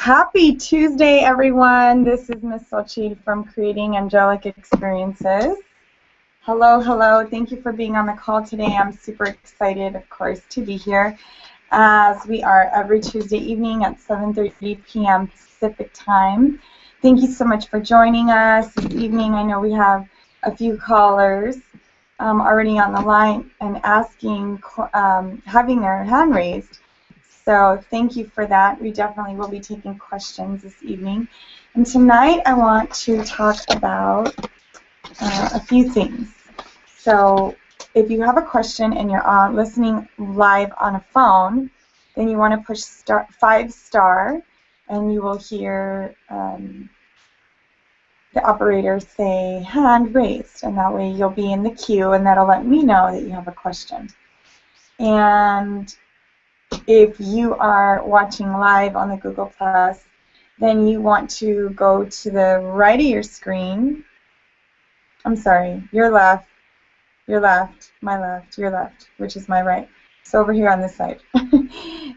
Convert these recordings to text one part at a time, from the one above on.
Happy Tuesday, everyone. This is Miss Xochi from Creating Angelic Experiences. Hello, hello. Thank you for being on the call today. I'm super excited, of course, to be here as we are every Tuesday evening at 7:30 p.m. Pacific time. Thank you so much for joining us this evening. I know we have a few callers already on the line and asking, having their hand raised. So thank you for that. We definitely will be taking questions this evening. And tonight I want to talk about a few things. So if you have a question and you're listening live on a phone, then you want to push star, 5-star, and you will hear the operator say hand raised, and that way you'll be in the queue, and that'll let me know that you have a question. And if you are watching live on the Google+, then you want to go to the right of your screen. I'm sorry, your left, my left, your left, which is my right. So over here on this side.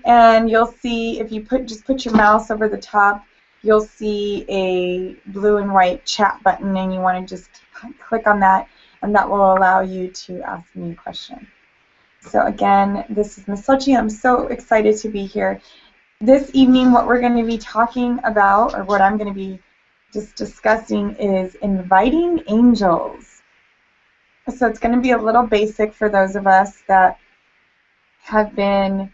And you'll see, if you just put your mouse over the top, you'll see a blue and white chat button, and you want to just click on that, and that will allow you to ask me a question. So again, this is Miss Xochi. I'm so excited to be here. This evening, what we're going to be talking about, or what I'm going to be just discussing, is inviting angels. So it's going to be a little basic for those of us that have been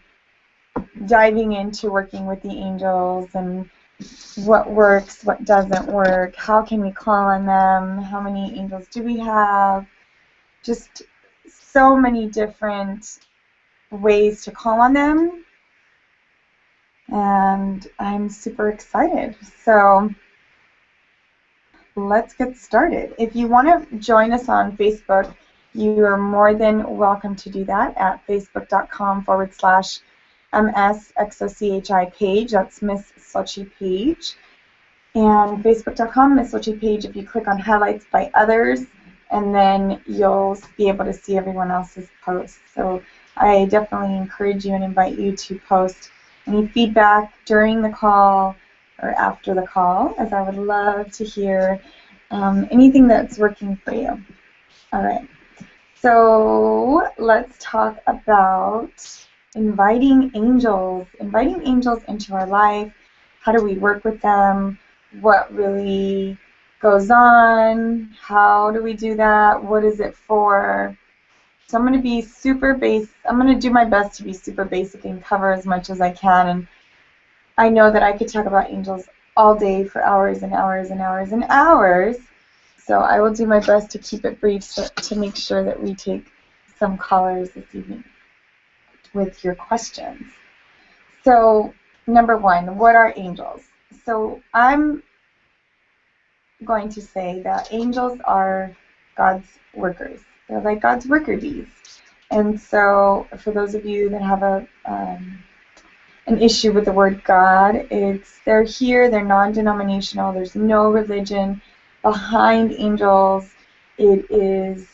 diving into working with the angels and what works, what doesn't work, how can we call on them, how many angels do we have, just so many different ways to call on them, and I'm super excited. So let's get started. If you want to join us on Facebook, you are more than welcome to do that at facebook.com/MSXOCHI page. That's Miss Xochi page. And facebook.com, Miss Xochi page, if you click on highlights by others, and then you'll be able to see everyone else's posts. So I definitely encourage you and invite you to post any feedback during the call or after the call, as I would love to hear anything that's working for you. All right, so let's talk about inviting angels into our life. How do we work with them? What really goes on? How do we do that? What is it for? So I'm going to be super basic. I'm going to do my best to be super basic and cover as much as I can. And I know that I could talk about angels all day for hours and hours and hours and hours. So I will do my best to keep it brief to make sure that we take some callers this evening with your questions. So number one, what are angels? So I'm going to say that angels are God's workers. They're like God's worker bees. And so for those of you that have an issue with the word God, they're here, they're non-denominational, there's no religion behind angels. It is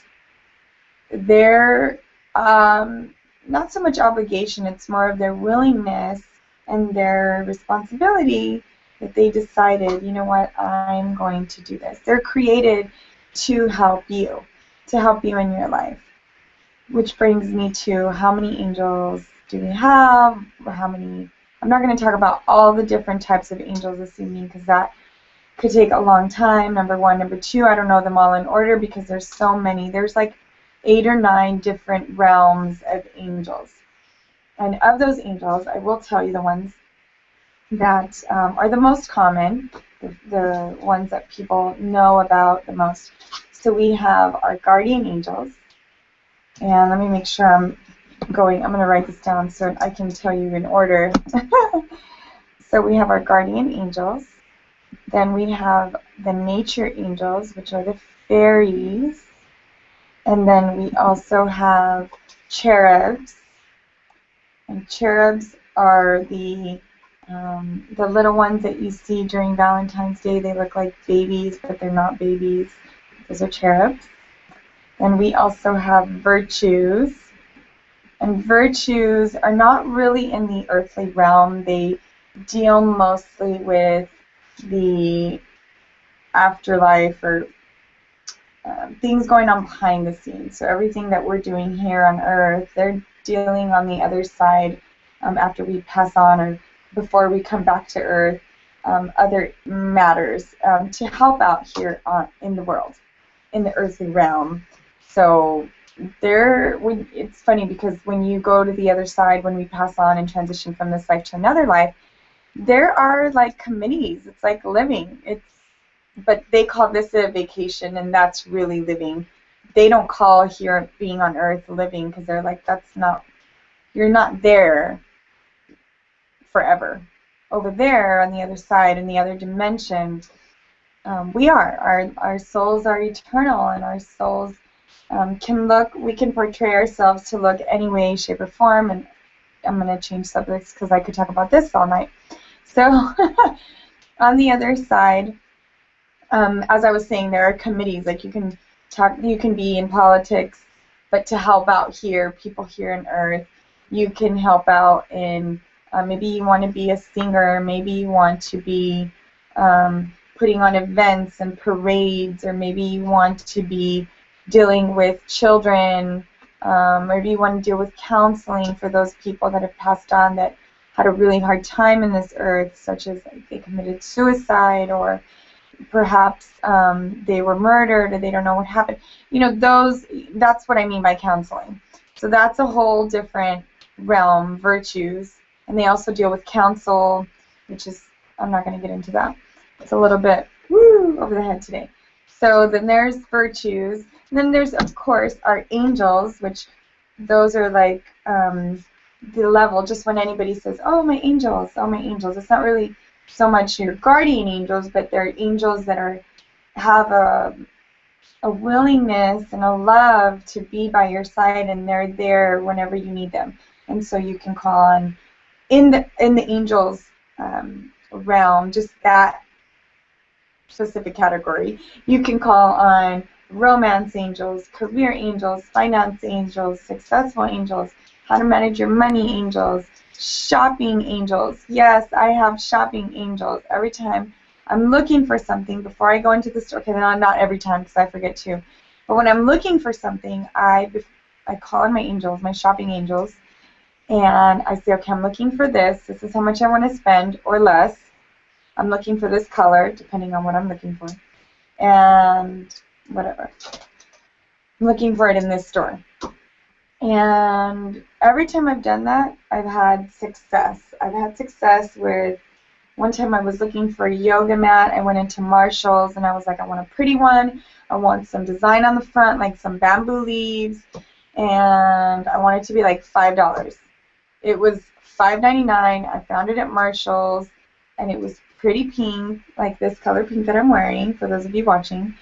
their not so much obligation, it's more of their willingness and their responsibility that they decided, you know what, I'm going to do this. They're created to help you in your life. Which brings me to how many angels do we have, or how many. I'm not going to talk about all the different types of angels this evening because that could take a long time, number one. Number two, I don't know them all in order because there's so many. There's like 8 or 9 different realms of angels. And of those angels, I will tell you the ones that are the most common, the ones that people know about the most. So we have our guardian angels, and let me make sure I'm going to write this down so I can tell you in order. So we have our guardian angels, then we have the nature angels, which are the fairies, and then we also have cherubs, and cherubs are the little ones that you see during Valentine's Day. They look like babies, but they're not babies. Those are cherubs. Then we also have virtues. And virtues are not really in the earthly realm. They deal mostly with the afterlife or things going on behind the scenes. So everything that we're doing here on Earth, they're dealing on the other side after we pass on or before we come back to Earth, other matters to help out here in the world, in the earthly realm. So it's funny because when you go to the other side, when we pass on and transition from this life to another life, there are like committees. It's like living. But they call this a vacation, and that's really living. They don't call here being on Earth living because they're like, you're not there forever. Over there on the other side, in the other dimension, we are. Our souls are eternal, and our souls we can portray ourselves to look any way, shape, or form. And I'm going to change subjects because I could talk about this all night. So on the other side, as I was saying, there are committees. Like you can be in politics, but to help out here, people here on Earth, you can help out in maybe you want to be a singer, maybe you want to be putting on events and parades, or maybe you want to be dealing with children, maybe you want to deal with counseling for those people that have passed on that had a really hard time in this earth, such as like, they committed suicide, or perhaps they were murdered, or they don't know what happened. You know, that's what I mean by counseling. So that's a whole different realm, virtues. And they also deal with counsel, which is, I'm not going to get into that. It's a little bit over the head today. So then there's virtues. And then there's, of course, our angels, which those are like the level, just when anybody says, oh, my angels, it's not really so much your guardian angels, but they're angels that have a willingness and a love to be by your side, and they're there whenever you need them. And so you can call on, in the angels realm, just that specific category, you can call on romance angels, career angels, finance angels, successful angels, how to manage your money angels, shopping angels. Yes, I have shopping angels. Every time I'm looking for something before I go into the store, okay, not every time because I forget to, but when I'm looking for something, I call on my angels, my shopping angels, and I say, okay, I'm looking for this. This is how much I want to spend, or less. I'm looking for this color, depending on what I'm looking for, and whatever. I'm looking for it in this store. And every time I've done that, I've had success. I've had success with, one time I was looking for a yoga mat. I went into Marshall's and I was like, I want a pretty one. I want some design on the front, like some bamboo leaves. And I want it to be like $5. It was $5.99. I found it at Marshall's, and it was pretty pink, like this color pink that I'm wearing, for those of you watching.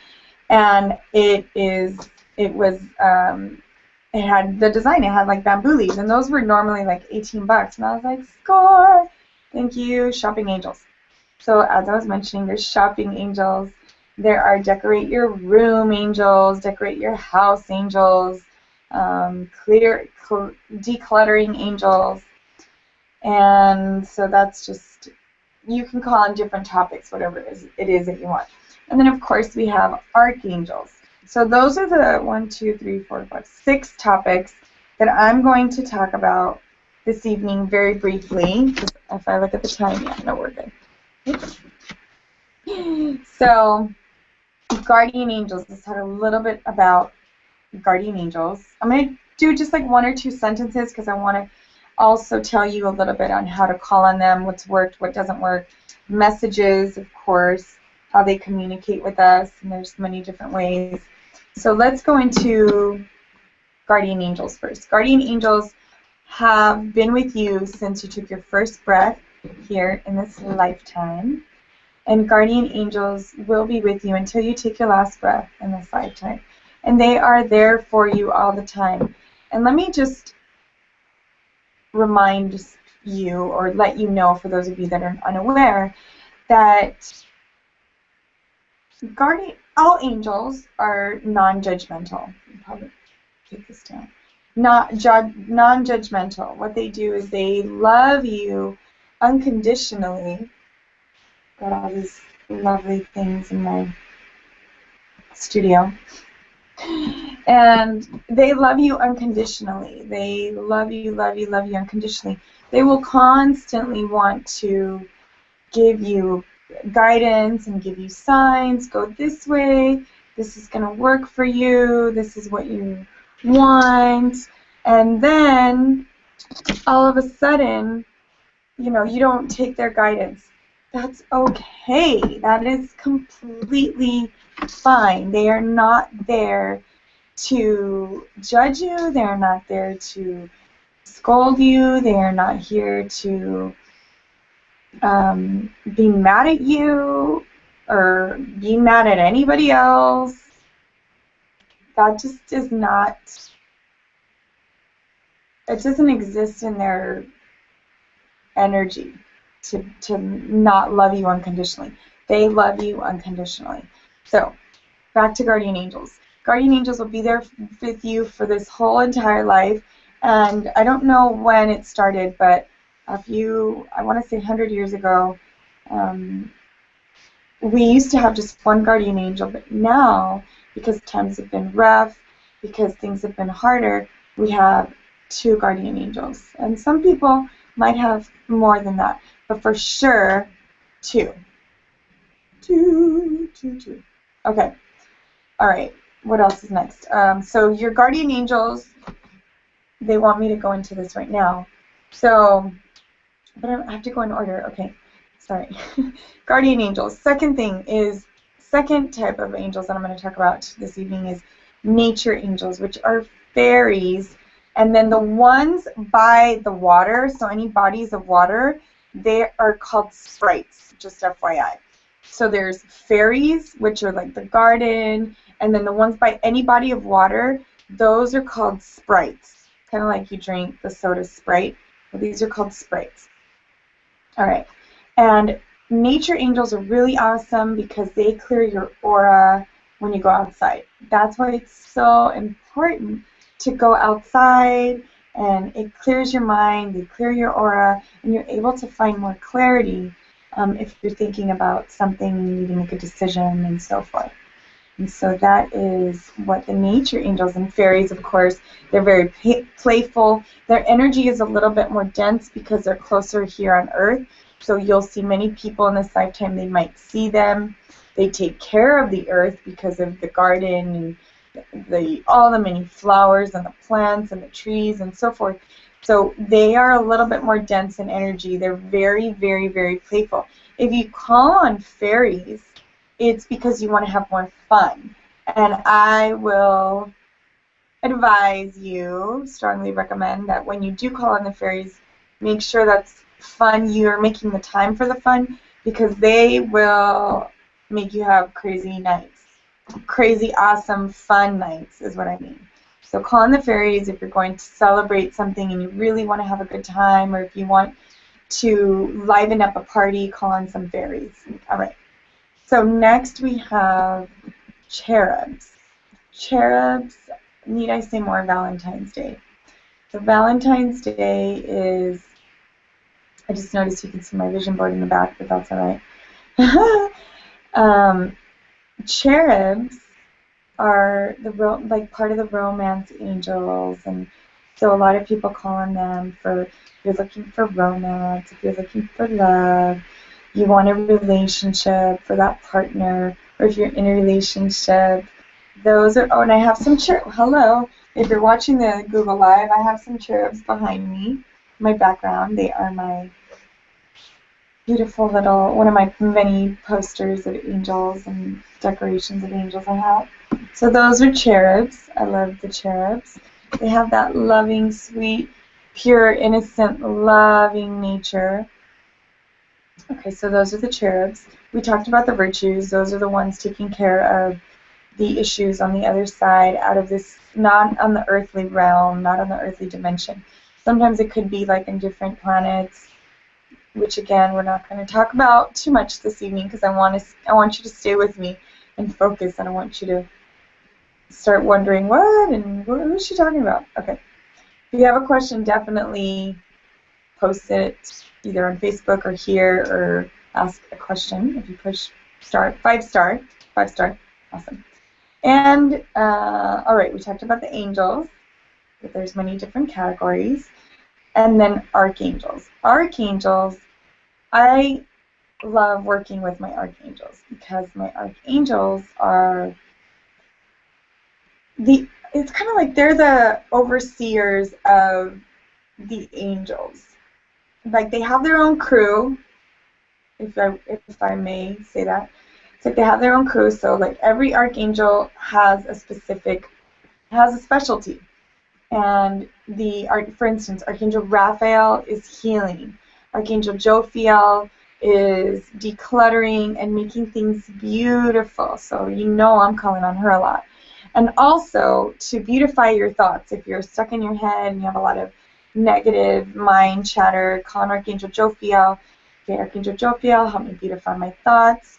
And it had the design. It had like bamboo leaves, and those were normally like 18 bucks. And I was like, score! Thank you, shopping angels. So as I was mentioning, there's shopping angels. There are decorate your room angels, decorate your house angels, decluttering angels. And so that's just, you can call on different topics, whatever it is that you want. And then, of course, we have archangels. So those are the 6 topics that I'm going to talk about this evening very briefly. If I look at the time, yeah, no, we're good. So, guardian angels. Let's talk a little bit about guardian angels. I'm going to do just like 1 or 2 sentences because I want to also tell you a little bit on how to call on them, what's worked, what doesn't work, messages, of course, how they communicate with us, and there's many different ways. So let's go into guardian angels first. Guardian angels have been with you since you took your first breath here in this lifetime, and guardian angels will be with you until you take your last breath in this lifetime, and they are there for you all the time. And let me just remind you, or let you know, for those of you that are unaware, that all angels are non-judgmental. I'll probably take this down. Non-judgmental. What they do is they love you unconditionally. Got all these lovely things in my studio. And they love you unconditionally. They love you, love you, love you unconditionally. They will constantly want to give you guidance and give you signs. Go this way. This is going to work for you. This is what you want. And then all of a sudden, you know, you don't take their guidance. That's okay. That is completely fine. They are not there to judge you. They are not there to scold you. They are not here to be mad at you or be mad at anybody else. That just is not, it doesn't exist in their energy to not love you unconditionally. They love you unconditionally. So, back to guardian angels. Guardian angels will be there with you for this whole entire life. And I don't know when it started, but a few, I want to say 100 years ago, we used to have just one guardian angel, but now, because times have been rough, because things have been harder, we have 2 guardian angels. And some people might have more than that, but for sure, 2. 2. Okay. All right. What else is next? So your guardian angels, they want me to go into this right now. So, but I have to go in order. Okay. Sorry. Guardian angels. Second type of angels that I'm going to talk about this evening is nature angels, which are fairies. And then the ones by the water, so any bodies of water, they are called sprites, just FYI. So there's fairies, which are like the garden, and then the ones by any body of water, those are called sprites. Kind of like you drink the soda Sprite. Well, these are called sprites. All right. And nature angels are really awesome because they clear your aura when you go outside. That's why it's so important to go outside, and it clears your mind, they clear your aura, and you're able to find more clarity if you're thinking about something and you need to make a decision and so forth. And so that is what the nature angels and fairies, of course, they're very playful. Their energy is a little bit more dense because they're closer here on Earth. So you'll see many people in this lifetime, they might see them. They take care of the earth because of the garden and all the many flowers and the plants and the trees and so forth. So they are a little bit more dense in energy. They're very, very, very playful. If you call on fairies, it's because you want to have more fun. And I will advise you, strongly recommend that when you do call on the fairies, make sure that's fun. You're making the time for the fun because they will make you have crazy nights. Crazy, awesome, fun nights is what I mean. So call on the fairies if you're going to celebrate something and you really want to have a good time, or if you want to liven up a party, call on some fairies. All right. So next we have cherubs. Cherubs, need I say more, Valentine's Day. So Valentine's Day is, I just noticed you can see my vision board in the back, but that's all right. Cherubs are part of the romance angels, and so a lot of people call on them for, if you're looking for romance, if you're looking for love, you want a relationship for that partner, or if you're in a relationship, those are, oh, and I have some cherubs, hello, if you're watching the Google Live, I have some cherubs behind me, my background. They are my beautiful little, one of my many posters of angels and decorations of angels I have. So those are cherubs. I love the cherubs. They have that loving, sweet, pure, innocent, loving nature. Okay, so those are the cherubs. We talked about the virtues. Those are the ones taking care of the issues on the other side, out of this, not on the earthly realm, not on the earthly dimension. Sometimes it could be like in different planets, which again we're not going to talk about too much this evening because I want you to stay with me and focus. I don't want you to start wondering what and who's she talking about. Okay. If you have a question, definitely post it either on Facebook or here, or ask a question. If you push star, 5-star, 5-star, awesome. And all right, we talked about the angels, that there's many different categories, and then archangels. Archangels, I love working with my archangels because my archangels are it's kind of like they're the overseers of the angels. Like they have their own crew, if I may say that. It's like they have their own crew, so like every archangel has a specialty. And for instance, Archangel Raphael is healing. Archangel Jophiel is decluttering and making things beautiful. So you know I'm calling on her a lot. And also to beautify your thoughts. If you're stuck in your head and you have a lot of negative mind chatter, call on Archangel Jophiel. Okay, Archangel Jophiel, help me beautify my thoughts.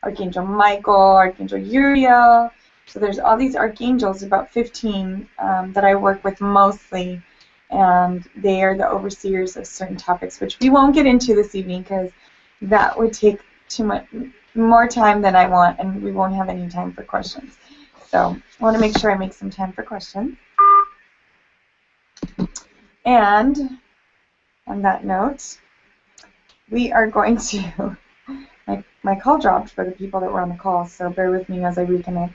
Archangel Michael, Archangel Uriel. So there's all these archangels, about 15, that I work with mostly, and they are the overseers of certain topics, which we won't get into this evening because that would take too much more time than I want, and we won't have any time for questions. So I want to make sure I make some time for questions. And on that note, we are going to, my call dropped for the people that were on the call, so bear with me as I reconnect.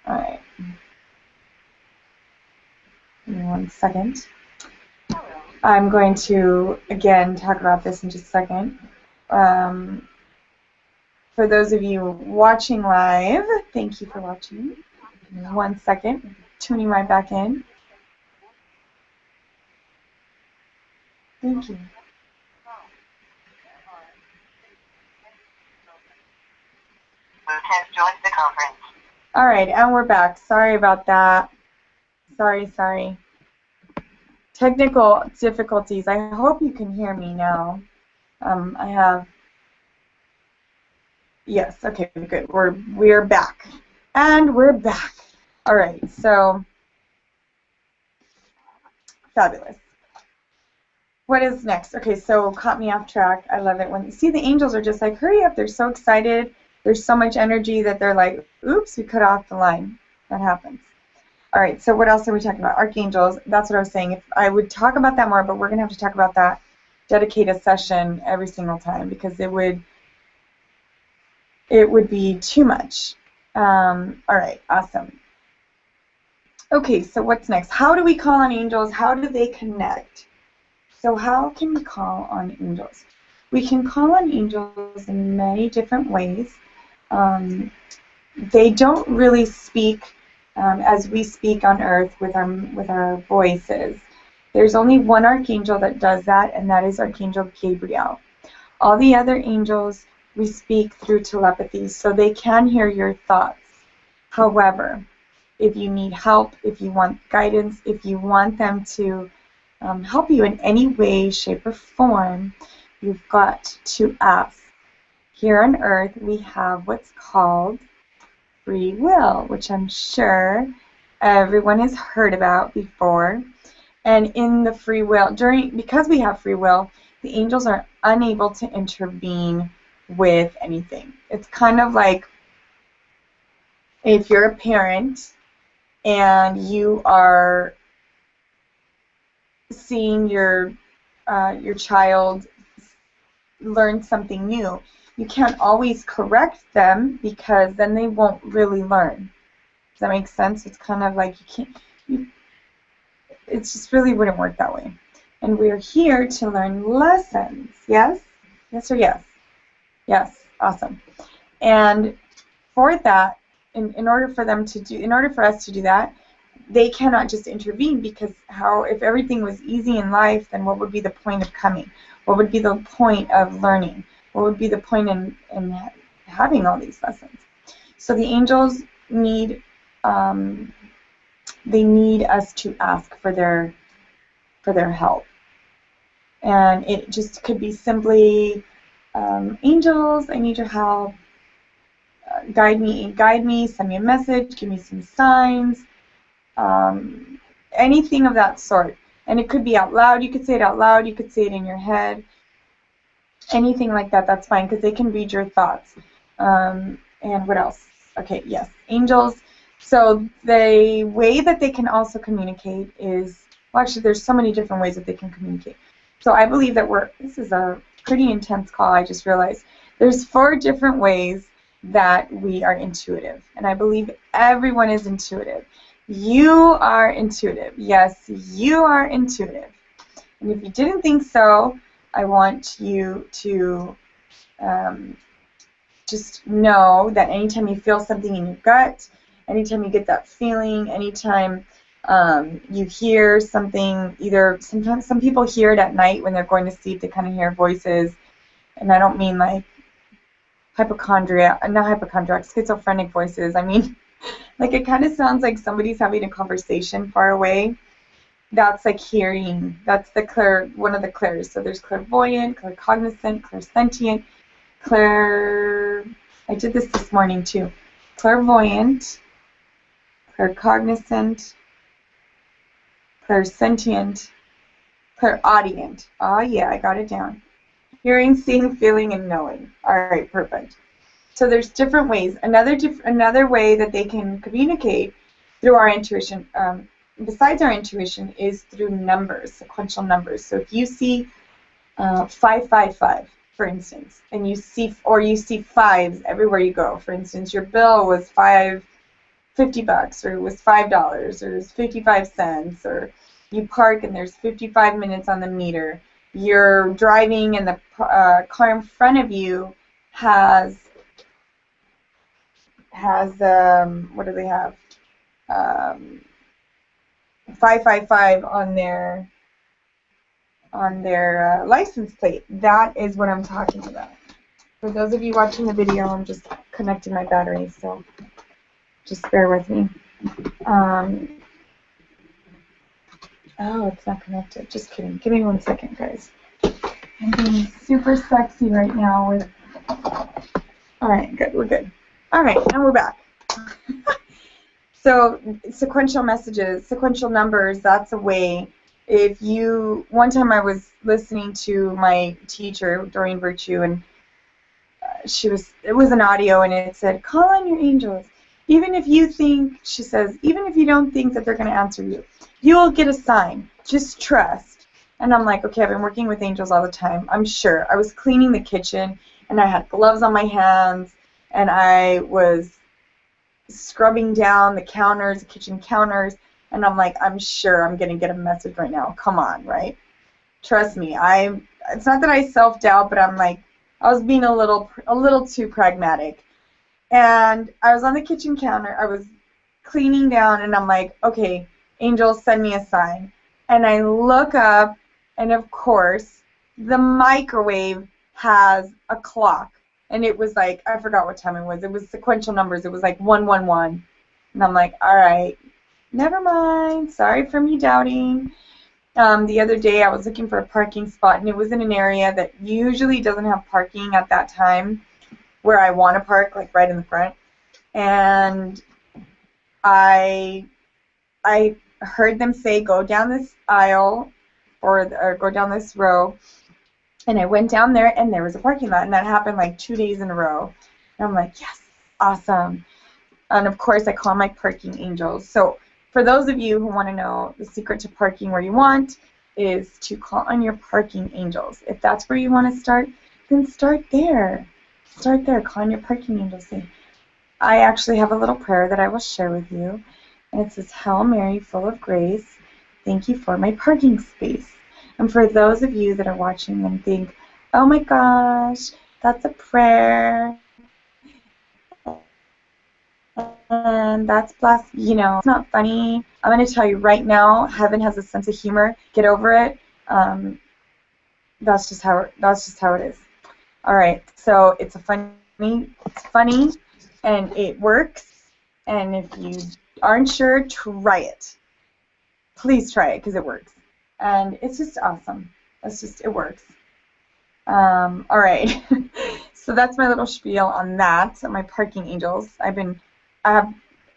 All right. Give me 1 second. I'm going to, again, talk about this in just a second. For those of you watching live, thank you for watching. Give me 1 second. Tuning right back in. Thank you. Has joined the conference. All right, and we're back. Sorry about that. Sorry. Technical difficulties. I hope you can hear me now. I have. Yes. Okay. Good. We're back, and we're back. All right. So fabulous. What is next? Okay. So caught me off track. I love it when you see the angels are just like, hurry up. They're so excited. There's so much energy that they're like, oops, we cut off the line. That happens. All right, so what else are we talking about? Archangels, that's what I was saying. If I would talk about that more, but we're going to have to talk about that, dedicate a session every single time because it would be too much. All right, awesome. Okay, so what's next? How do we call on angels? How do they connect? So how can we call on angels? We can call on angels in many different ways. They don't really speak as we speak on earth with our voices. There's only one archangel that does that, and that is Archangel Gabriel. All the other angels, we speak through telepathy, so they can hear your thoughts. However, if you need help, if you want guidance, if you want them to help you in any way, shape, or form, you've got to ask. Here on earth, we have what's called free will, which I'm sure everyone has heard about before. And in the free will, because we have free will, the angels are unable to intervene with anything. It's kind of like if you're a parent and you are seeing your child learn something new. You can't always correct them because then they won't really learn. Does that make sense? It's kind of like it just really wouldn't work that way. And we're here to learn lessons. Yes? Yes or yes? Yes. Awesome. And for that, in order for us to do that, they cannot just intervene because if everything was easy in life, then what would be the point of coming? What would be the point of learning? What would be the point in having all these lessons? So the angels need us to ask for their help, and it just could be simply, angels, I need your help. Guide me, send me a message, give me some signs, anything of that sort. And it could be out loud. You could say it out loud. You could say it in your head. Anything like that, that's fine, because they can read your thoughts. And what else? Okay, yes, angels. So the way that they can also communicate is, well, actually, there's so many different ways that they can communicate. So I believe that this is a pretty intense call, I just realized. There's 4 different ways that we are intuitive, and I believe everyone is intuitive. You are intuitive. Yes, you are intuitive. And if you didn't think so, I want you to just know that anytime you feel something in your gut, anytime you get that feeling, anytime you hear something, either sometimes some people hear it at night when they're going to sleep, they kind of hear voices, and I don't mean like schizophrenic voices. I mean, like it kind of sounds like somebody's having a conversation far away. That's like hearing. That's the one of the clairs. So there's clairvoyant, claircognizant, clairsentient, I did this morning too. Clairvoyant, claircognizant, clairsentient, clairaudient. Oh yeah, I got it down. Hearing, seeing, feeling, and knowing. All right, perfect. So there's different ways. Another way that they can communicate through our intuition, besides our intuition, is through numbers, sequential numbers. So if you see 555, for instance, and you see fives everywhere you go. For instance, your bill was $50, or it was $5, or it was 55 cents, or you park and there's 55 minutes on the meter. You're driving and the car in front of you has what do they have? 555 on their license plate. That is what I'm talking about. For those of you watching the video, I'm just connecting my battery, so just bear with me. Oh, it's not connected. Just kidding. Give me 1 second, guys. I'm being super sexy right now with... All right, good. We're good. All right, now we're back. So sequential messages, sequential numbers, that's a way. One time I was listening to my teacher, Doreen Virtue, and it was an audio, and it said, call on your angels. Even if you think, she says, even if you don't think that they're going to answer you, you will get a sign. Just trust. And I'm like, okay, I've been working with angels all the time. I'm sure. I was cleaning the kitchen, and I had gloves on my hands, and I was scrubbing down the kitchen counters, and I'm like, I'm sure I'm going to get a message right now. Come on, right? Trust me. It's not that I self-doubt, but I'm like, I was being a little too pragmatic. And I was on the kitchen counter. I was cleaning down, and I'm like, okay, angels, send me a sign. And I look up, and of course, the microwave has a clock. And it was like, I forgot what time it was. It was sequential numbers. It was like 111. And I'm like, all right, never mind. Sorry for me doubting. The other day I was looking for a parking spot, and it was in an area that usually doesn't have parking at that time where I want to park, like right in the front. And I heard them say, go down this aisle or go down this row. And I went down there, and there was a parking lot, and that happened like 2 days in a row. And I'm like, yes, awesome. And of course, I call my parking angels. So for those of you who want to know the secret to parking where you want is to call on your parking angels. If that's where you want to start, then start there. Start there. Call on your parking angels. I actually have a little prayer that I will share with you. And it says, Hail Mary, full of grace, thank you for my parking space. And for those of you that are watching and think, oh my gosh, that's a prayer, and that's blasphemy, it's not funny. I'm going to tell you right now, heaven has a sense of humor. Get over it. That's just how it is. All right, so it's funny, and it works. And if you aren't sure, try it. Please try it, because it works. And it's just awesome. It works. All right. So that's my little spiel on that, my parking angels. I have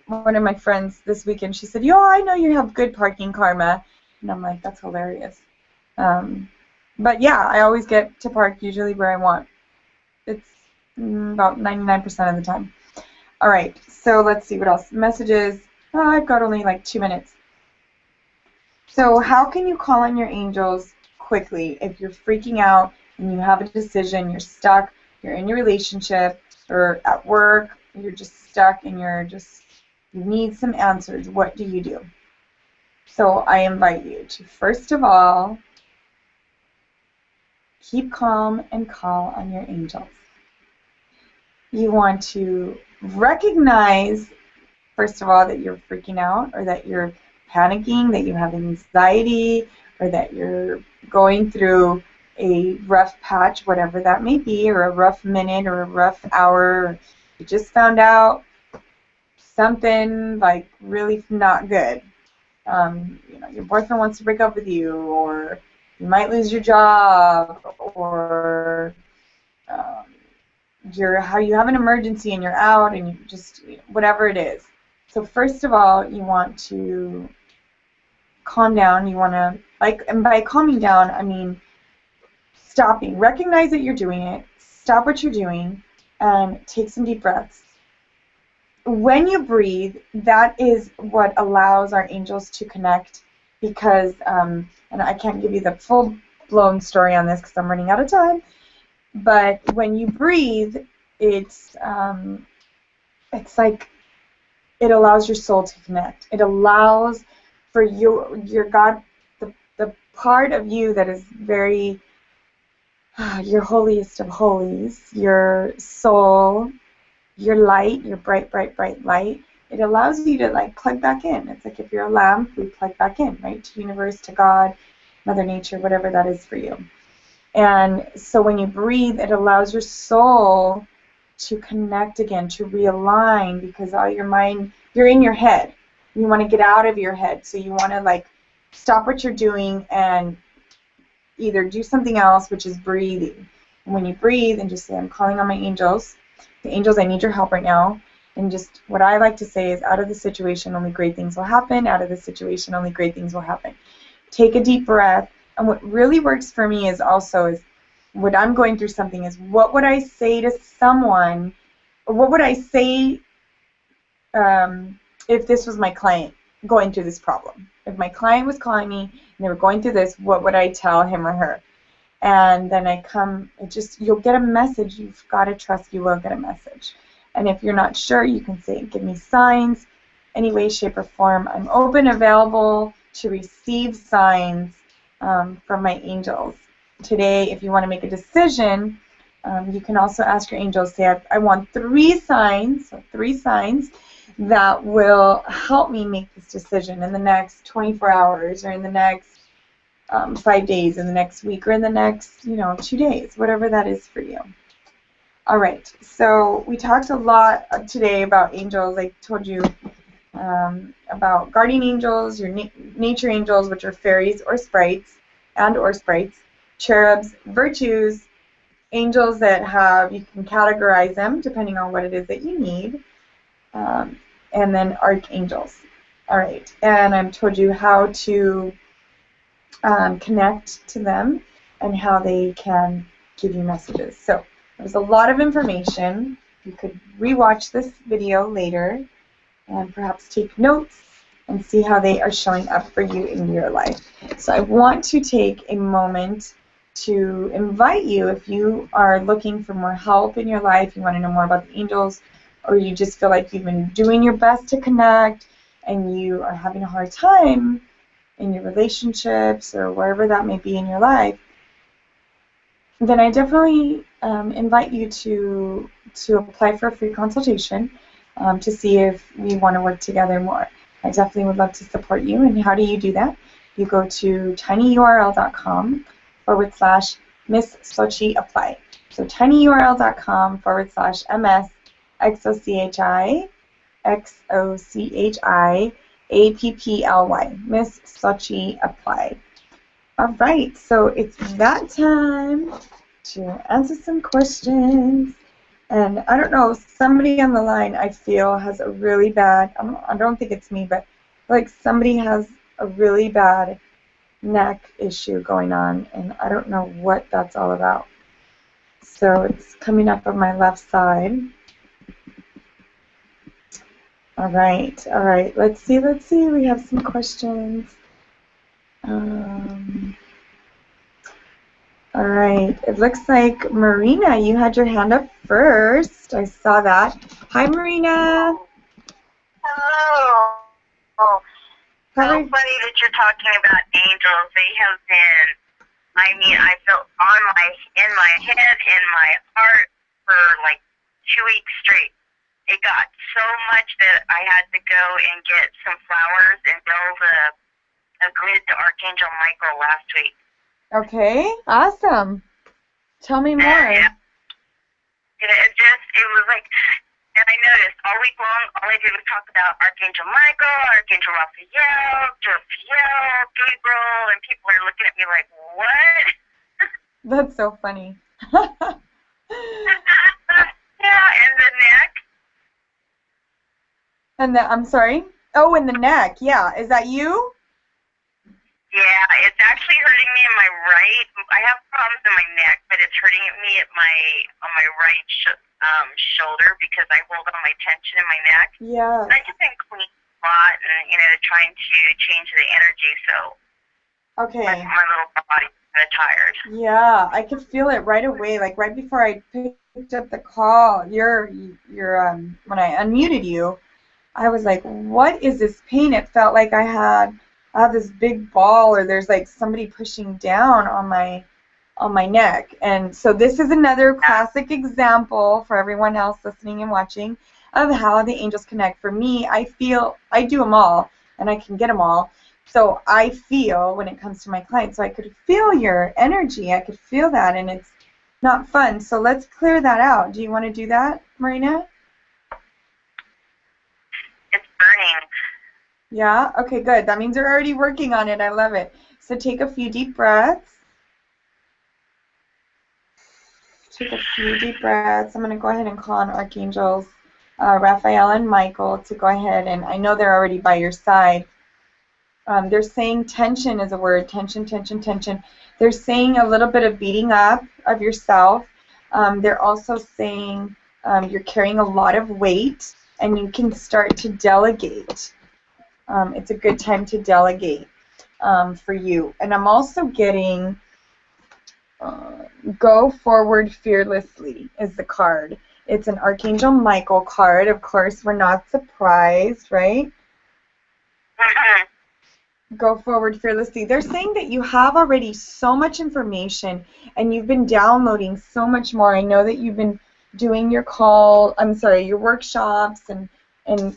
one of my friends this weekend, she said, yo, I know you have good parking karma. And I'm like, that's hilarious. But yeah, I always get to park usually where I want. It's about 99% of the time. All right, so let's see what else. Messages. Oh, I've got only like 2 minutes. So how can you call on your angels quickly if you're freaking out and you have a decision, you're stuck, you're in your relationship, or at work, you're just stuck and you need some answers? What do you do? So I invite you to, first of all, keep calm and call on your angels. You want to recognize, first of all, that you're freaking out or that you're panicking, that you have anxiety, or that you're going through a rough patch, whatever that may be, or a rough minute or a rough hour. You just found out something like really not good. Your boyfriend wants to break up with you, or you might lose your job, or you have an emergency and you're out, and you just, whatever it is. So first of all, you want to calm down. You want to, and by calming down, I mean stopping. Recognize that you're doing it. Stop what you're doing and take some deep breaths. When you breathe, that is what allows our angels to connect, because, and I can't give you the full-blown story on this because I'm running out of time, but when you breathe, it's like it allows your soul to connect. It allows for your God, the part of you that is very, your holiest of holies, your soul, your light, your bright, bright, bright light. It allows you to like plug back in. It's like if you're a lamp, we plug back in, right? To universe, to God, Mother Nature, whatever that is for you. And so when you breathe, it allows your soul to connect again, to realign, because all your mind, you're in your head. You want to get out of your head. So you want to like stop what you're doing and either do something else, which is breathing. And when you breathe and just say, I'm calling on my angels. The angels, I need your help right now. And just what I like to say is, out of the situation, only great things will happen. Out of the situation, only great things will happen. Take a deep breath. And what really works for me is when I'm going through something is, what would I say to someone, or what would I say if this was my client going through this problem? If my client was calling me and they were going through this, what would I tell him or her? And then you'll get a message. You've got to trust you will get a message. And if you're not sure, you can say, give me signs, any way, shape, or form. I'm open, available to receive signs from my angels. Today, if you want to make a decision, you can also ask your angels, say, I want 3 signs, so 3 signs that will help me make this decision in the next 24 hours, or in the next 5 days, in the next week, or in the next 2 days, whatever that is for you. All right, so we talked a lot today about angels. I told you about guardian angels, your nature angels, which are fairies or sprites, cherubs, virtues, angels that you can categorize them depending on what it is that you need, and then archangels. All right, and I've told you how to connect to them and how they can give you messages. So there's a lot of information. You could rewatch this video later and perhaps take notes and see how they are showing up for you in your life. So I want to take a moment to invite you, if you are looking for more help in your life, you want to know more about the angels, or you just feel like you've been doing your best to connect and you are having a hard time in your relationships or wherever that may be in your life, then I definitely invite you to apply for a free consultation to see if we want to work together more. I definitely would love to support you. And how do you do that? You go to tinyurl.com/Miss Xochi apply. So tinyurl.com/MS XOCHI XOCHIAPPLY, Miss Xochi apply. All right, so it's that time to answer some questions. And I don't know, somebody on the line I feel has a really bad, I don't think it's me, but like somebody has a really bad neck issue going on, and I don't know what that's all about. So it's coming up on my left side. All right, all right. Let's see. We have some questions. All right. It looks like Marina, you had your hand up first. I saw that. Hi, Marina. Hello. Oh, so funny that you're talking about angels. They have been, I felt in my head, in my heart for like 2 weeks straight. It got so much that I had to go and get some flowers and build a grid to Archangel Michael last week. Okay, awesome. Tell me more. Yeah. It was like, and I noticed all week long, all I did was talk about Archangel Michael, Archangel Raphael, Jophiel, Gabriel, and people are looking at me like, what? That's so funny. Yeah, and the neck. I'm sorry? Oh, in the neck, yeah. Is that you? Yeah, it's actually hurting me in my right. I have problems in my neck, but it's hurting me on my right shoulder because I hold on my tension in my neck. Yeah. And I just been cleaning a lot and trying to change the energy. So okay. My little body's kind of tired. Yeah, I could feel it right away. Like right before I picked up the call, when I unmuted you, I was like, what is this pain? It felt like I have this big ball, or there's like somebody pushing down on my neck. And so this is another classic example for everyone else listening and watching of how the angels connect. For me, I feel I do them all, and I can get them all. So I feel when it comes to my clients, so I could feel your energy. I could feel that, and it's not fun. So let's clear that out. Do you want to do that, Marina? It's burning. Yeah? Okay, good. That means you're already working on it. I love it. So take a few deep breaths. Take a few deep breaths. I'm going to go ahead and call on Archangels Raphael and Michael to go ahead, and I know they're already by your side. They're saying tension is a word. Tension, tension, tension. They're saying a little bit of beating up of yourself. They're also saying you're carrying a lot of weight, and you can start to delegate. It's a good time to delegate for you. And I'm also getting Go Forward Fearlessly is the card. It's an Archangel Michael card. Of course, we're not surprised, right? Go Forward Fearlessly. They're saying that you have already so much information and you've been downloading so much more. I know that you've been doing your workshops and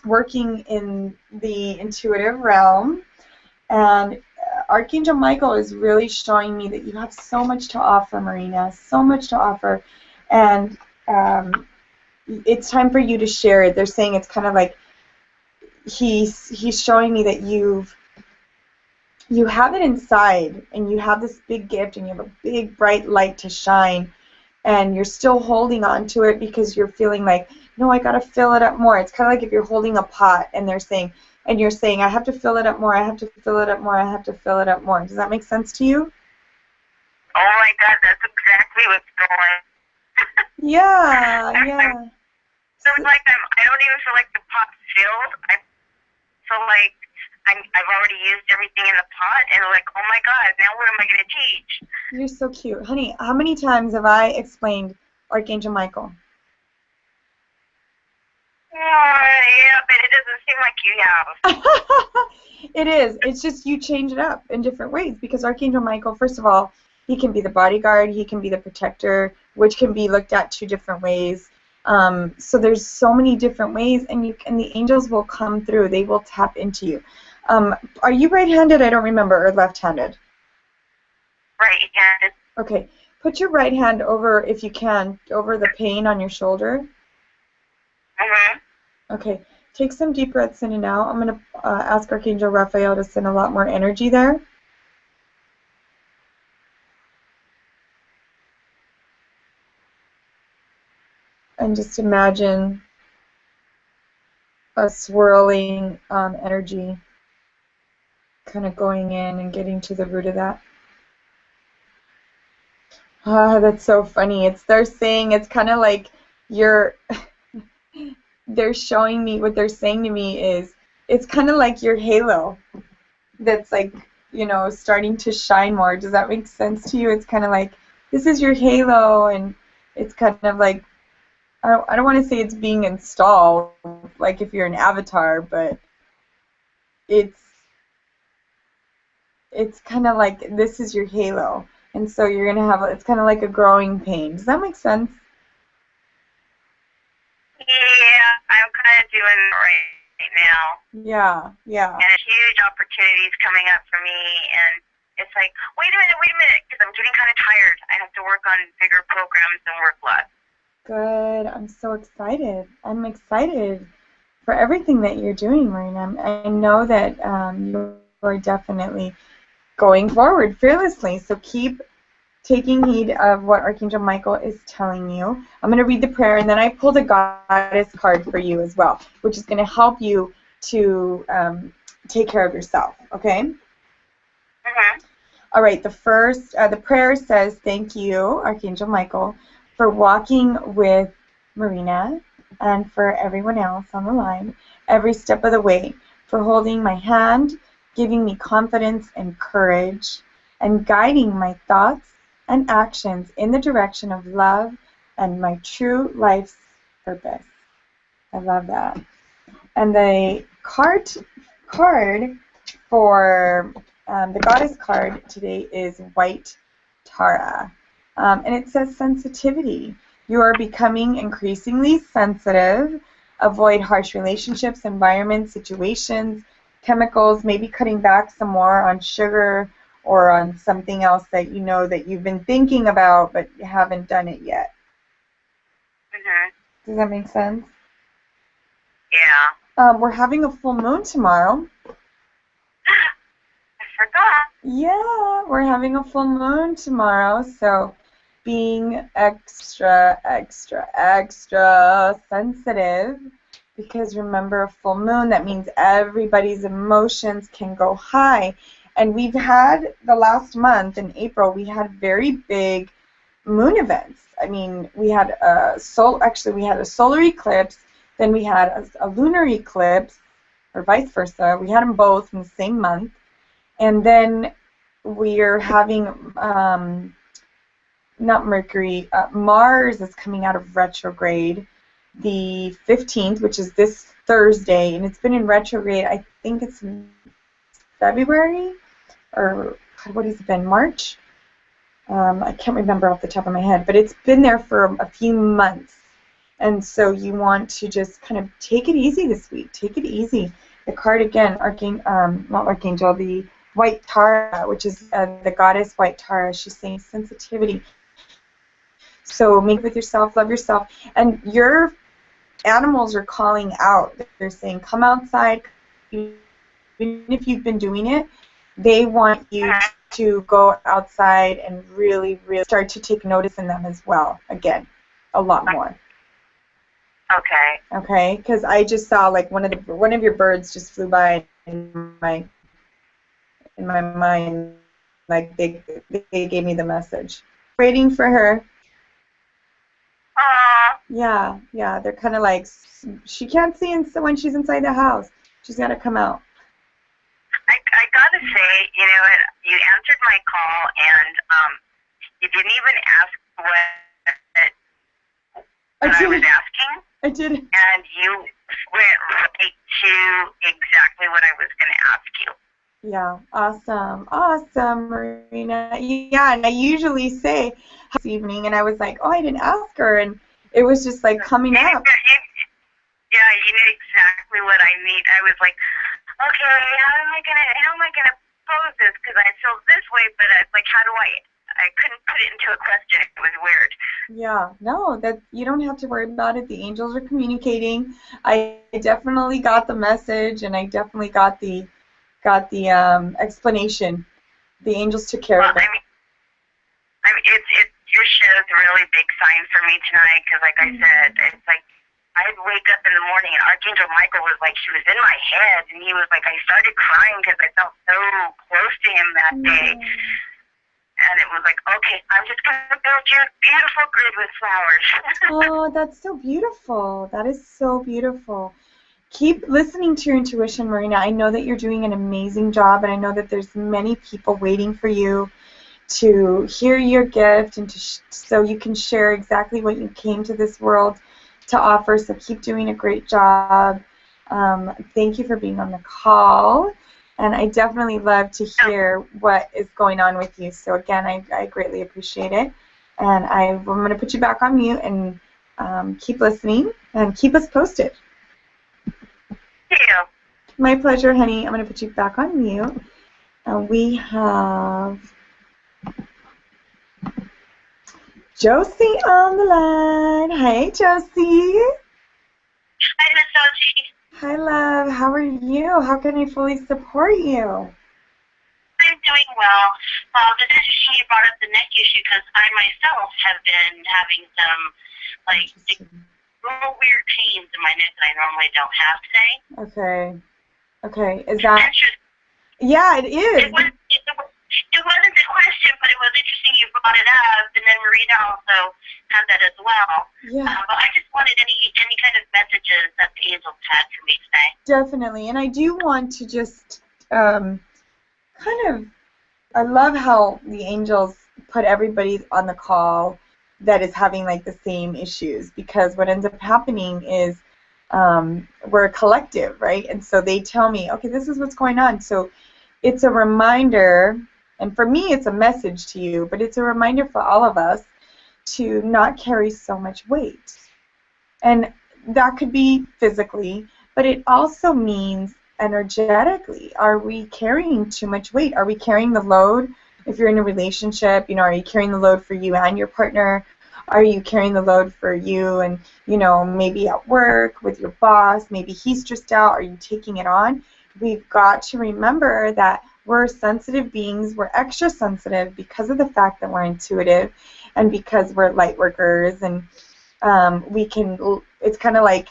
working in the intuitive realm. And Archangel Michael is really showing me that you have so much to offer, Marina, so much to offer. And it's time for you to share it. They're saying it's kind of like he's showing me that you have it inside, and you have this big gift, and you have a big bright light to shine, and you're still holding on to it because you're feeling like, no, I gotta fill it up more. It's kind of like if you're holding a pot and you're saying, I have to fill it up more, I have to fill it up more, I have to fill it up more. Does that make sense to you? Oh my God, that's exactly what's going. Yeah. So it's like I don't even feel like the pot's filled. I feel like I've already used everything in the pot, and I'm like, oh my God, now what am I going to teach? You're so cute. Honey, how many times have I explained Archangel Michael? Yeah, but it doesn't seem like you have. It is. It's just you change it up in different ways, because Archangel Michael, first of all, he can be the bodyguard, he can be the protector, which can be looked at 2 different ways. So there's so many different ways, and the angels will come through. They will tap into you. Are you right-handed? I don't remember, or left-handed? Right-handed. Okay. Put your right hand over, if you can, over the pain on your shoulder. Okay. Take some deep breaths in and out. I'm going to ask Archangel Raphael to send a lot more energy there. And just imagine a swirling energy. kind of going in and getting to the root of that. Ah, that's so funny. They're saying it's kind of like you're they're showing me what they're saying to me is it's kind of like your halo that's like, starting to shine more. Does that make sense to you? It's kind of like this is your halo, and it's kind of like I don't want to say it's being installed like if you're an avatar, but it's it's kind of like this is your halo, and so you're gonna have it's kind of like a growing pain. Does that make sense? Yeah, I'm kind of doing it right now. Yeah. And a huge opportunities coming up for me, and it's like, wait a minute, because I'm getting kind of tired. I have to work on bigger programs and work less. Good. I'm so excited. I'm excited for everything that you're doing, Marina. I know that you are definitely going forward fearlessly. So keep taking heed of what Archangel Michael is telling you. I'm going to read the prayer, and then I pulled a goddess card for you as well, which is going to help you to take care of yourself, okay? Mm-hmm. All right, the prayer says, thank you, Archangel Michael, for walking with Marina and for everyone else on the line every step of the way, for holding my hand, giving me confidence and courage, and guiding my thoughts and actions in the direction of love and my true life's purpose. I love that. And the card for the goddess card today is White Tara. And it says sensitivity. You are becoming increasingly sensitive. Avoid harsh relationships, environments, situations, chemicals, maybe cutting back some more on sugar or on something else that you know that you've been thinking about but you haven't done it yet. Mm-hmm. Does that make sense? Yeah. We're having a full moon tomorrow. I forgot. Yeah, we're having a full moon tomorrow, so being extra, extra, extra sensitive, because remember, a full moon, that means everybody's emotions can go high. And we've had the last month in April, we had very big moon events. I mean, we had we had a solar eclipse, then we had a lunar eclipse, or vice versa. We had them both in the same month. And then we're having, not Mercury, Mars is coming out of retrograde the 15th, which is this Thursday, and it's been in retrograde, I think it's in February, or what has it been, March? I can't remember off the top of my head, but it's been there for a few months. And so you want to just kind of take it easy this week. Take it easy. The card again, not Archangel, the White Tara, which is the goddess White Tara. She's saying sensitivity. So make it with yourself, love yourself, and your animals are calling out. They're saying, come outside. Even if you've been doing it, they want you to go outside and really, really start to take notice in them as well. Again, a lot more. Okay. Okay, because I just saw like one of your birds just flew by in my mind, like they gave me the message. Waiting for her. Yeah, they're kind of like she can't see when she's inside the house. She's got to come out. I gotta say, you answered my call, and you didn't even ask what I was asking. I did. And you went right to exactly what I was going to ask you. Yeah, awesome, Marina. Yeah, and I usually say this evening, and I was like, oh, I didn't ask her, and it was just like coming up. Yeah, you knew exactly what I need. I was like, okay, how am I gonna pose this? Because I feel this way, but it's like, how do I couldn't put it into a question. It was weird. Yeah, no, that you don't have to worry about it. The angels are communicating. I definitely got the message, and I definitely got the explanation. The angels took care of it. I mean, it's your show is a really big sign for me tonight because, like I said, it's like I'd wake up in the morning and Archangel Michael was like, she was in my head, and he was like, I started crying because I felt so close to him that day. And it was like, okay, I'm just going to build you a beautiful grid with flowers. Oh, that's so beautiful. That is so beautiful. Keep listening to your intuition, Marina. I know that you're doing an amazing job, and I know that there's many people waiting for you to hear your gift and so you can share exactly what you came to this world to offer. So keep doing a great job. Thank you for being on the call. And I definitely love to hear what is going on with you. So again, I greatly appreciate it. And I'm going to put you back on mute and keep listening and keep us posted. Thank you. My pleasure, honey. I'm going to put you back on mute. We have Josie on the line. Hey, Josie. Hi, Miss Xochi. Hi, love. How are you? How can I fully support you? I'm doing well. It's interesting you brought up the neck issue because I myself have been having some, like, little weird pains in my neck that I normally don't have today. Okay. Okay. Is that? Yeah, it is. It wasn't a question, but it was interesting you brought it up, and then Marina also had that as well. Yeah. But I just wanted any kind of messages that the angels had for me today. Definitely, and I do want to just I love how the angels put everybody on the call that is having like the same issues, because what ends up happening is we're a collective, right? And so they tell me, okay, this is what's going on. So it's a reminder, and for me it's a message to you, but it's a reminder for all of us to not carry so much weight. And that could be physically, but it also means energetically. Are we carrying too much weight? Are we carrying the load? If you're in a relationship, are you carrying the load for you and your partner? Are you carrying the load for you and, maybe at work with your boss? Maybe he's stressed out. Are you taking it on? We've got to remember that we're sensitive beings. We're extra sensitive because of the fact that we're intuitive and because we're light workers, and it's kind of like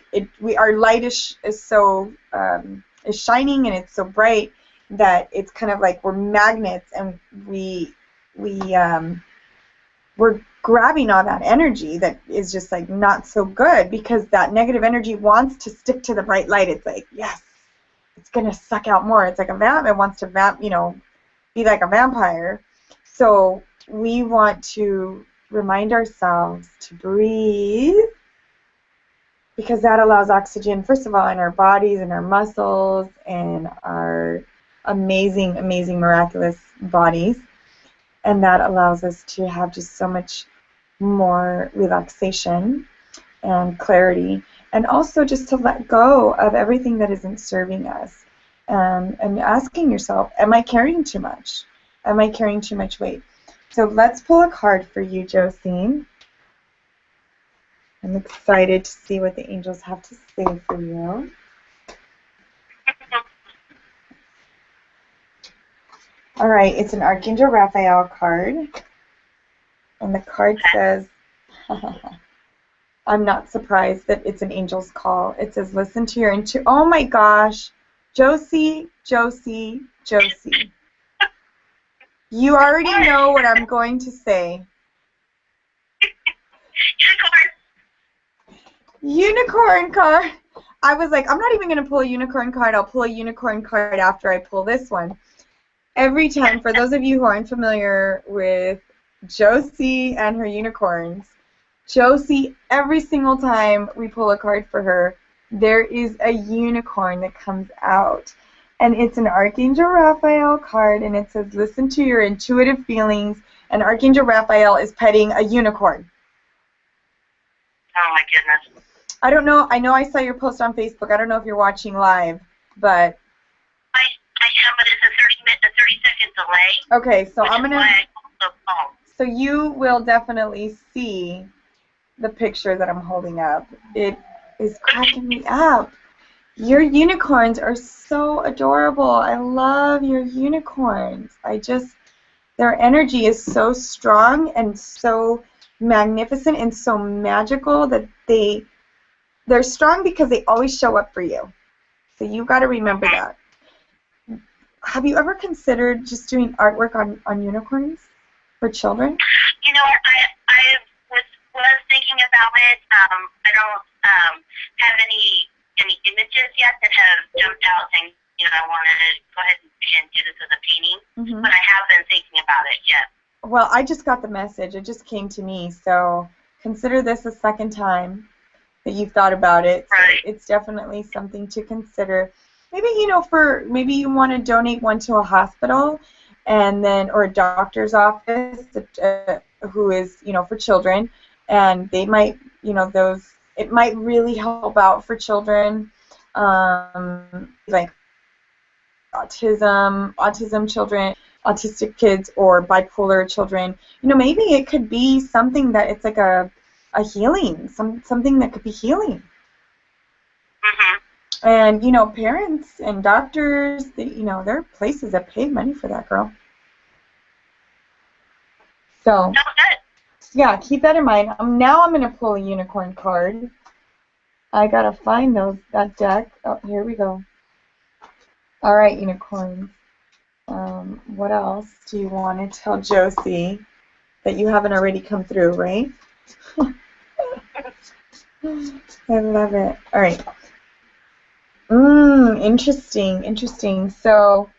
our light is so is shining and it's so bright that it's kind of like we're magnets, and we're grabbing all that energy that is just like not so good, because that negative energy wants to stick to the bright light. It's like, yes, it's gonna suck out more. It's like a vamp. It wants to be like a vampire. So we want to remind ourselves to breathe, because that allows oxygen, first of all, in our bodies and our muscles and our amazing, amazing, miraculous bodies. And that allows us to have just so much more relaxation and clarity, and also just to let go of everything that isn't serving us. And asking yourself, am I carrying too much? Am I carrying too much weight? So let's pull a card for you, Josie. I'm excited to see what the angels have to say for you. All right, it's an Archangel Raphael card. And the card says, I'm not surprised that it's an angel's call. It says, listen to your intuition. Oh my gosh, Josie, Josie, Josie. You already know what I'm going to say. Unicorn card. I was like, I'm not even going to pull a unicorn card. I'll pull a unicorn card after I pull this one. Every time, for those of you who aren't familiar with Josie and her unicorns, Josie, every single time we pull a card for her, there is a unicorn that comes out. And it's an Archangel Raphael card, and it says, listen to your intuitive feelings, and Archangel Raphael is petting a unicorn. Oh my goodness. I don't know. I know I saw your post on Facebook. I don't know if you're watching live, but I am, but it's a 30-second delay. Okay, so I'm gonna. So you will definitely see the picture that I'm holding up. It is cracking me up. Your unicorns are so adorable. I love your unicorns. Their energy is so strong and so magnificent and so magical that they They're strong because they always show up for you. So you got to remember that. Have you ever considered just doing artwork on unicorns for children? You know, I was thinking about it. I don't have any images yet that have jumped out saying, you know, I want to go ahead and do this as a painting, but I have been thinking about it, yes. Well, I just got the message. It just came to me. So consider this a second time that you've thought about it. Right. So it's definitely something to consider. Maybe, you know, maybe you want to donate one to a hospital and then, or a doctor's office who is, you know, for children, and they might, you know, it might really help out for children, like autism children, autistic kids, or bipolar children. You know, maybe it could be something that it's like a healing, something that could be healing. And, you know, parents and doctors, you know, there are places that pay money for that, girl. So, yeah, keep that in mind. Now I'm going to pull a unicorn card. I got to find that deck. Oh, here we go. All right, unicorns. What else do you want to tell Josie that you haven't already come through, right? I love it. All right. Interesting. So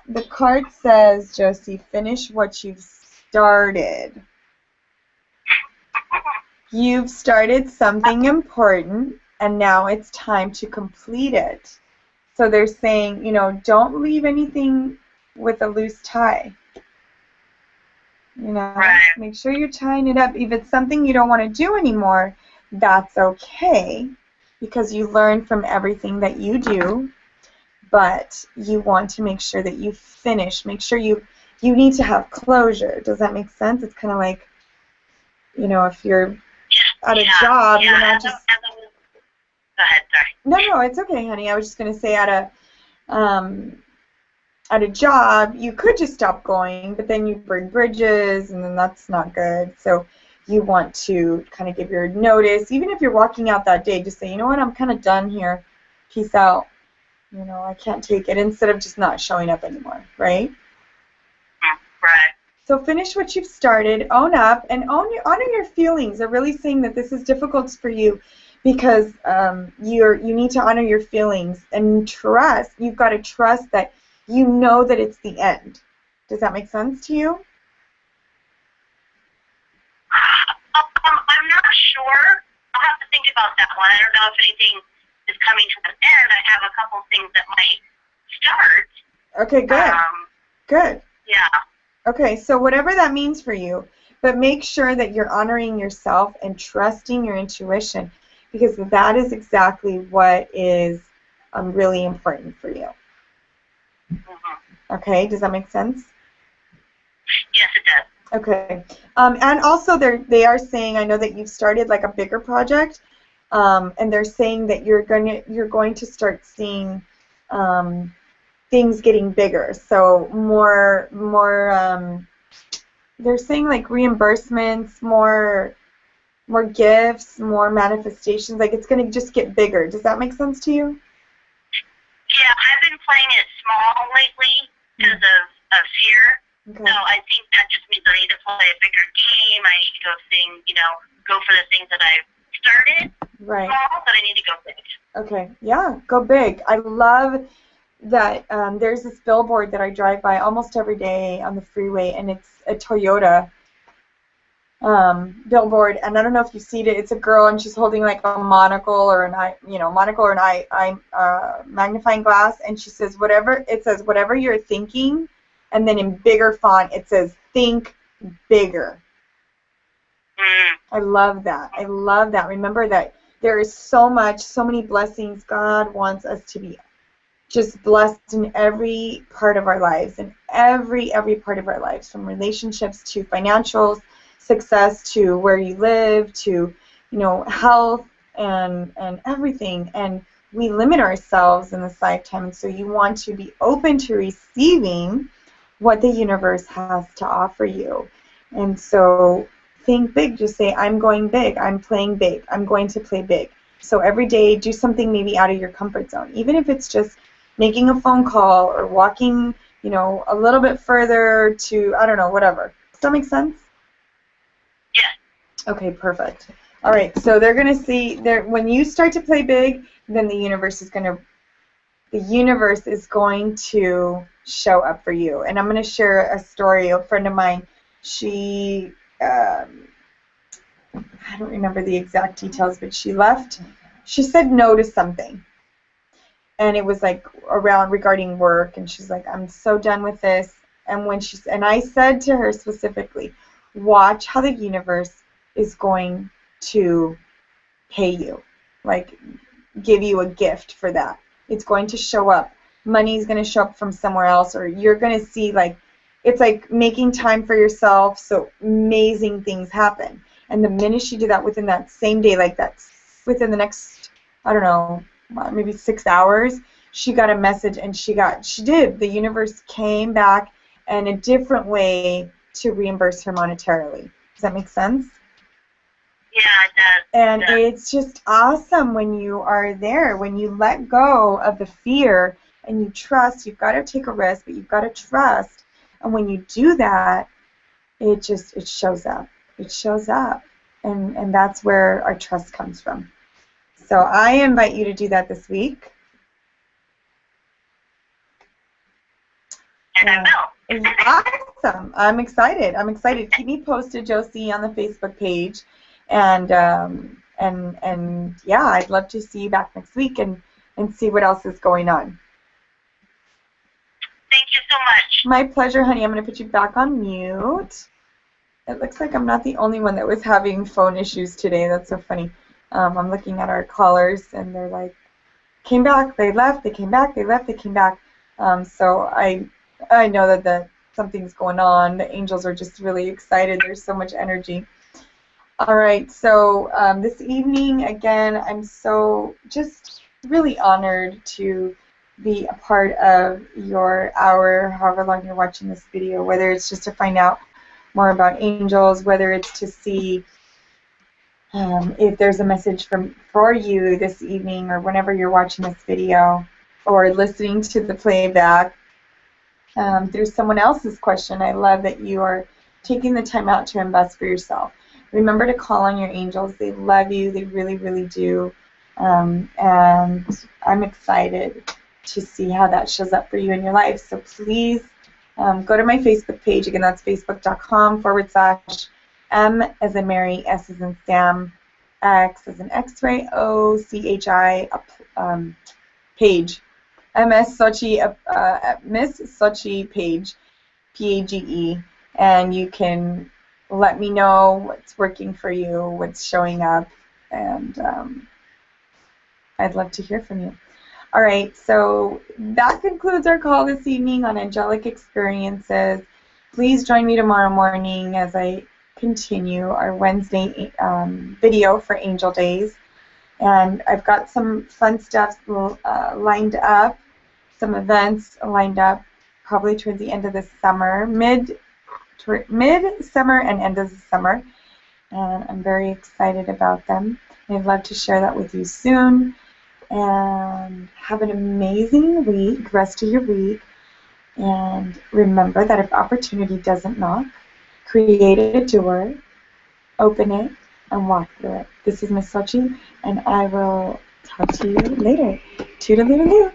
the card says, Josie, finish what you've started. You've started something important, and now it's time to complete it. So they're saying, you know, don't leave anything with a loose tie. You know, make sure you're tying it up. If it's something you don't want to do anymore, that's okay, because you learn from everything that you do, but you want to make sure that you finish. Make sure you need to have closure. Does that make sense? It's kind of like, you know, if you're at a job, you're not just... Go ahead, sorry. No, it's okay, honey. I was just going to say at a job, you could just stop going, but then you burn bridges, and then that's not good. So you want to kind of give your notice. Even if you're walking out that day, just say, you know what, I'm kind of done here. Peace out. You know, I can't take it, instead of just not showing up anymore, right? Right. So finish what you've started, own up, and honor your feelings. They're really saying that this is difficult for you because you need to honor your feelings and trust. You've got to trust that you know that it's the end. Does that make sense to you? I'm not sure. I'll have to think about that one. I don't know if anything is coming to an end. I have a couple things that might start. Okay, good. Good. Yeah. Okay, so whatever that means for you, but make sure that you're honoring yourself and trusting your intuition, because that is exactly what is really important for you. Okay, does that make sense? Yes, it does. Okay, and also they are saying, I know that you've started like a bigger project, and they're saying that you're going to start seeing things getting bigger. So more they're saying like reimbursements, more gifts, more manifestations. Like it's going to just get bigger. Does that make sense to you? Yeah, I've been playing it small lately because of fear. Okay. So I think that just means I need to play a bigger game. I need to go for the things that I've started small, but I need to go big. Okay, yeah, go big. I love that there's this billboard that I drive by almost every day on the freeway, and it's a Toyota billboard, and I don't know if you've seen it. It's a girl, and she's holding like a monocle or an eye magnifying glass, and she says whatever you're thinking, and then in bigger font it says think bigger. I love that. I love that. Remember that there is so many blessings. God wants us to be just blessed in every part of our lives, in every part of our lives, from relationships to financial success to where you live to, health and everything. And we limit ourselves in this lifetime, and so you want to be open to receiving what the universe has to offer you. And so think big. Just say, I'm going big. I'm playing big. I'm going to play big. So every day, do something maybe out of your comfort zone, even if it's just making a phone call or walking, you know, a little bit further to, I don't know, whatever. Does that make sense? Yeah. Okay, perfect. All right, so they're going to see, when you start to play big, then the universe is going to show up for you. And I'm going to share a story. A friend of mine, she, I don't remember the exact details, but she said no to something. And it was like regarding work, and she's like, I'm so done with this. And I said to her specifically, watch how the universe is going to pay you, like give you a gift for that. It's going to show up. Money's going to show up from somewhere else, or you're going to see, like, it's like making time for yourself, so amazing things happen. And the minute she did that within that same day, like that's within the next, I don't know, maybe 6 hours, she got a message, and the universe came back in a different way to reimburse her monetarily. Does that make sense? Yeah, it does. And it's just awesome when you are there, when you let go of the fear and you trust. You've got to take a risk, but you've got to trust. And when you do that, it shows up. It shows up. And that's where our trust comes from. So I invite you to do that this week. And I will. Awesome. I'm excited. Keep me posted, Josie, on the Facebook page. And yeah, I'd love to see you back next week and see what else is going on. Thank you so much. My pleasure, honey. I'm going to put you back on mute. It looks like I'm not the only one that was having phone issues today. That's so funny. I'm looking at our callers, and they're like, came back, they left, they came back, they left, they came back. So I know that something's going on. The angels are just really excited. There's so much energy. All right, so this evening, again, I'm so just really honored to be a part of your hour, however long you're watching this video, whether it's just to find out more about angels, whether it's to see if there's a message for you this evening, or whenever you're watching this video, or listening to the playback through someone else's question. I love that you are taking the time out to invest for yourself. Remember to call on your angels. They love you. They really, really do. And I'm excited to see how that shows up for you in your life. So please go to my Facebook page. Again, that's facebook.com/M as in Mary, S as in Sam, X as in X-ray, O-C-H-I page. Miss Xochi page, P-A-G-E. And you can let me know what's working for you, what's showing up, and I'd love to hear from you. All right, so that concludes our call this evening on Angelic Experiences. Please join me tomorrow morning as I continue our Wednesday video for Angel Days. And I've got some fun stuff lined up, some events lined up probably towards the end of the summer, mid-summer and end of the summer, and I'm very excited about them. I'd love to share that with you soon. And have an amazing week, rest of your week, and remember that if opportunity doesn't knock, create a door, open it, and walk through it. This is Miss Xochi, and I will talk to you later. Toodaloo.